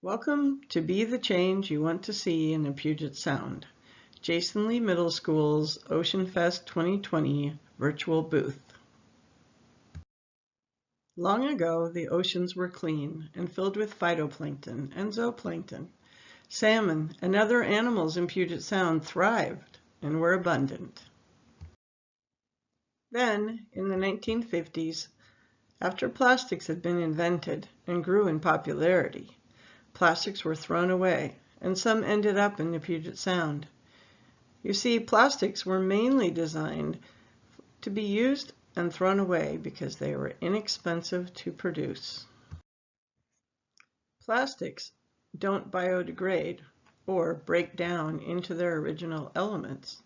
Welcome to Be the Change You Want to See in the Puget Sound, Jason Lee Middle School's Ocean Fest 2020 virtual booth. Long ago, the oceans were clean and filled with phytoplankton and zooplankton. Salmon and other animals in Puget Sound thrived and were abundant. Then, in the 1950s, after plastics had been invented and grew in popularity, plastics were thrown away, and some ended up in the Puget Sound. You see, plastics were mainly designed to be used and thrown away because they were inexpensive to produce. Plastics don't biodegrade or break down into their original elements.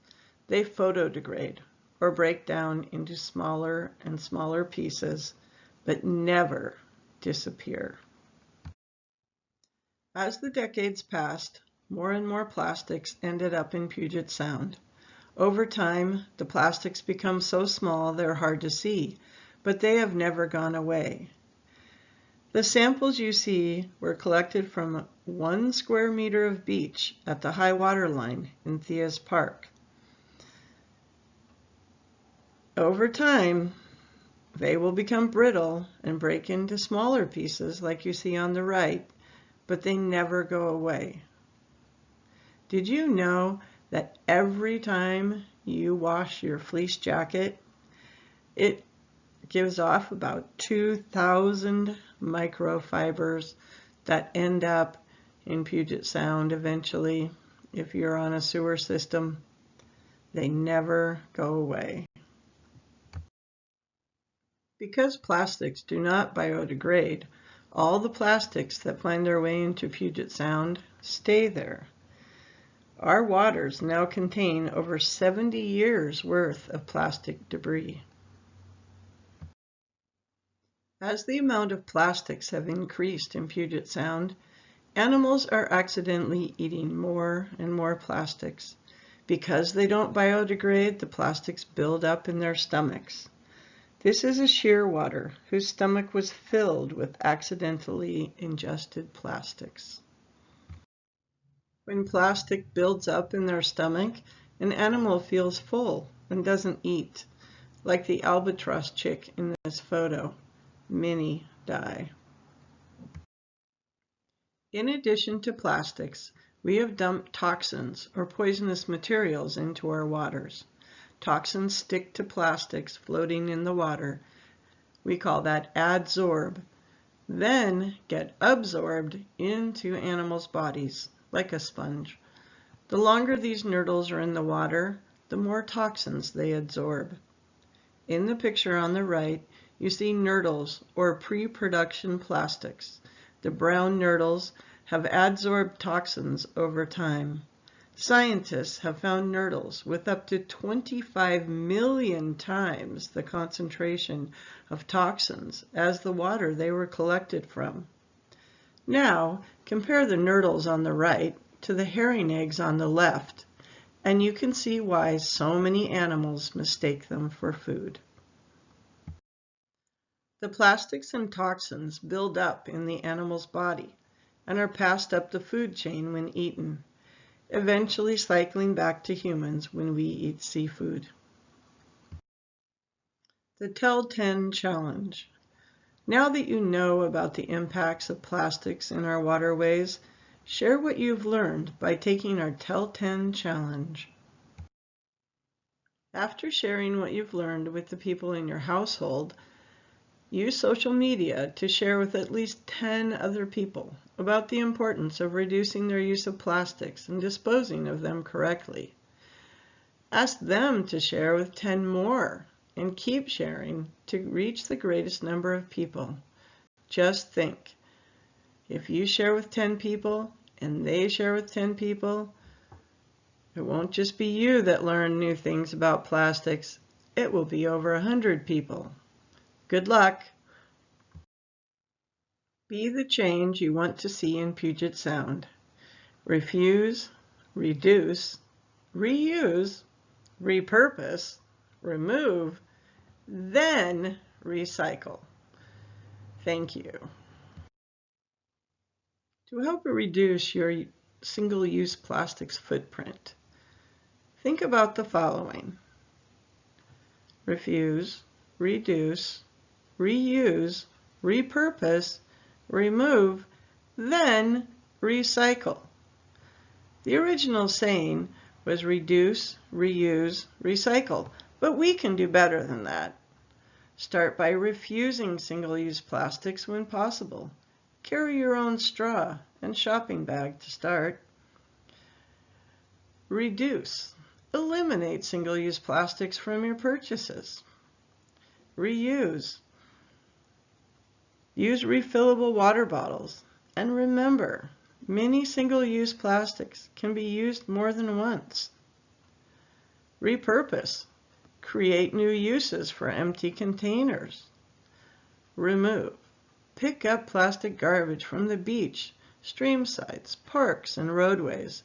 They photodegrade or break down into smaller and smaller pieces, but never disappear. As the decades passed, more and more plastics ended up in Puget Sound. Over time, the plastics become so small they're hard to see, but they have never gone away. The samples you see were collected from 1 square meter of beach at the high water line in Theas Park. Over time, they will become brittle and break into smaller pieces like you see on the right, but they never go away. Did you know that every time you wash your fleece jacket, it gives off about 2,000 microfibers that end up in Puget Sound eventually if you're on a sewer system? They never go away. Because plastics do not biodegrade, all the plastics that find their way into Puget Sound stay there. Our waters now contain over 70 years' worth of plastic debris. As the amount of plastics have increased in Puget Sound, animals are accidentally eating more and more plastics. Because they don't biodegrade, the plastics build up in their stomachs. This is a shearwater whose stomach was filled with accidentally ingested plastics. When plastic builds up in their stomach, an animal feels full and doesn't eat, like the albatross chick in this photo. Many die. In addition to plastics, we have dumped toxins or poisonous materials into our waters. Toxins stick to plastics floating in the water. We call that adsorb, then get absorbed into animals' bodies like a sponge. The longer these nurdles are in the water, the more toxins they absorb. In the picture on the right, you see nurdles or pre-production plastics. The brown nurdles have adsorbed toxins over time. Scientists have found nurdles with up to 25 million times the concentration of toxins as the water they were collected from. Now, compare the nurdles on the right to the herring eggs on the left, and you can see why so many animals mistake them for food. The plastics and toxins build up in the animal's body and are passed up the food chain when eaten, eventually cycling back to humans when we eat seafood. The Tell 10 Challenge. Now that you know about the impacts of plastics in our waterways, share what you've learned by taking our Tell 10 Challenge. After sharing what you've learned with the people in your household, use social media to share with at least 10 other people about the importance of reducing their use of plastics and disposing of them correctly. Ask them to share with 10 more and keep sharing to reach the greatest number of people. Just think, if you share with 10 people and they share with 10 people, it won't just be you that learn new things about plastics, it will be over 100 people. Good luck! Be the change you want to see in Puget Sound. Refuse, reduce, reuse, repurpose, remove, then recycle. Thank you. To help reduce your single-use plastics footprint, think about the following: refuse, reduce, reuse, repurpose, remove, then recycle. The original saying was reduce, reuse, recycle, but we can do better than that. Start by refusing single-use plastics when possible. Carry your own straw and shopping bag to start. Reduce. Eliminate single-use plastics from your purchases. Reuse. Use refillable water bottles. And remember, many single-use plastics can be used more than once. Repurpose. Create new uses for empty containers. Remove. Pick up plastic garbage from the beach, stream sides, parks, and roadways.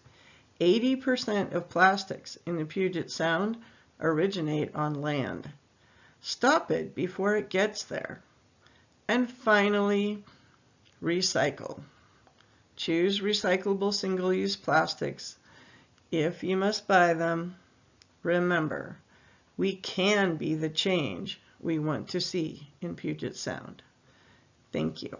80% of plastics in the Puget Sound originate on land. Stop it before it gets there. And finally, recycle. Choose recyclable single-use plastics if you must buy them. Remember, we can be the change we want to see in Puget Sound. Thank you.